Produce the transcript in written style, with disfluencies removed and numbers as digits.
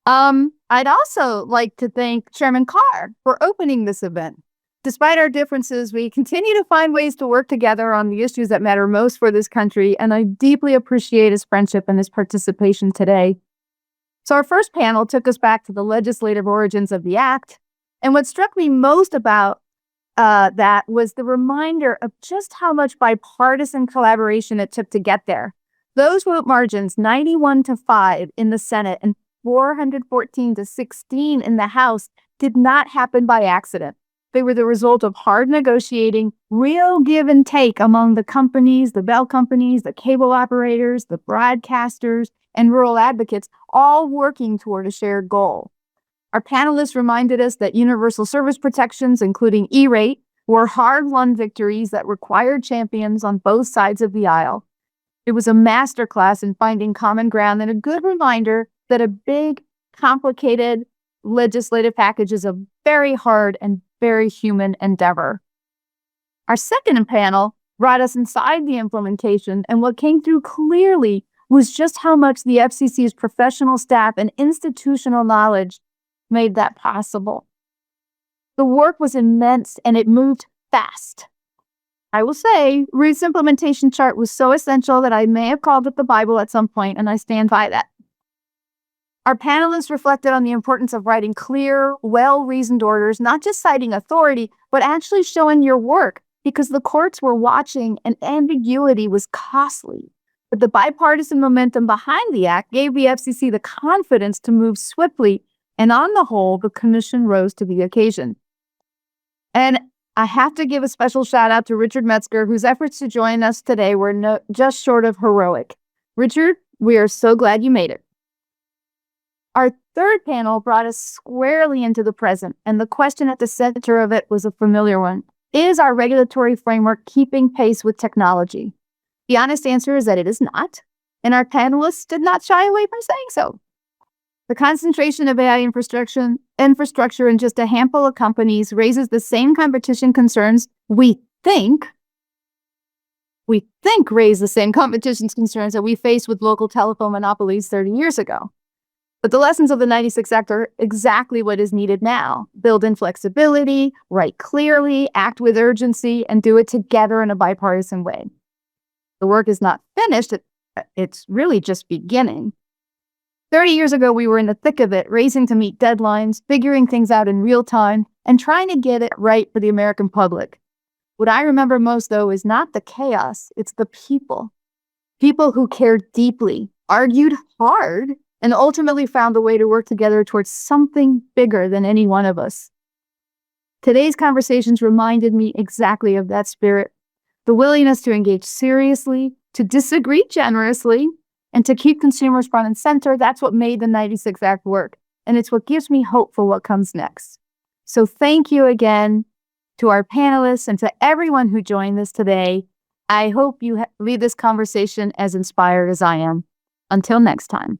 I'd also like to thank Chairman Carr for opening this event. Despite our differences, we continue to find ways to work together on the issues that matter most for this country, and I deeply appreciate his friendship and his participation today. So our first panel took us back to the legislative origins of the act, and what struck me most about that was the reminder of just how much bipartisan collaboration it took to get there. Those vote margins, 91-5 in the Senate and 414-16 in the House, did not happen by accident. They were the result of hard negotiating, real give and take among the companies, the bell companies, the cable operators, the broadcasters, and rural advocates, all working toward a shared goal. Our panelists reminded us that universal service protections, including E-rate, were hard-won victories that required champions on both sides of the aisle. It was a masterclass in finding common ground and a good reminder that a big, complicated legislative package is a very hard and very human endeavor. Our second panel brought us inside the implementation, and what came through clearly was just how much the FCC's professional staff and institutional knowledge made that possible. The work was immense and it moved fast. I will say, Ruth's implementation chart was so essential that I may have called it the Bible at some point, and I stand by that. Our panelists reflected on the importance of writing clear, well-reasoned orders, not just citing authority, but actually showing your work, because the courts were watching and ambiguity was costly. But the bipartisan momentum behind the act gave the FCC the confidence to move swiftly, and on the whole, the commission rose to the occasion. And I have to give a special shout out to Richard Metzger, whose efforts to join us today were just short of heroic. Richard, we are so glad you made it. Our third panel brought us squarely into the present, and the question at the center of it was a familiar one. Is our regulatory framework keeping pace with technology? The honest answer is that it is not, and our panelists did not shy away from saying so. The concentration of AI infrastructure in just a handful of companies raises the same competition concerns we think raise the same competition concerns that we faced with local telephone monopolies 30 years ago. But the lessons of the 96 Act are exactly what is needed now. Build in flexibility, write clearly, act with urgency, and do it together in a bipartisan way. The work is not finished. It's really just beginning. 30 years ago, we were in the thick of it, racing to meet deadlines, figuring things out in real time, and trying to get it right for the American public. What I remember most, though, is not the chaos, it's the people. People who cared deeply, argued hard, and ultimately found a way to work together towards something bigger than any one of us. Today's conversations reminded me exactly of that spirit, the willingness to engage seriously, to disagree generously, and to keep consumers front and center. That's what made the 96 Act work, and it's what gives me hope for what comes next. So thank you again to our panelists and to everyone who joined us today. I hope you leave this conversation as inspired as I am. Until next time.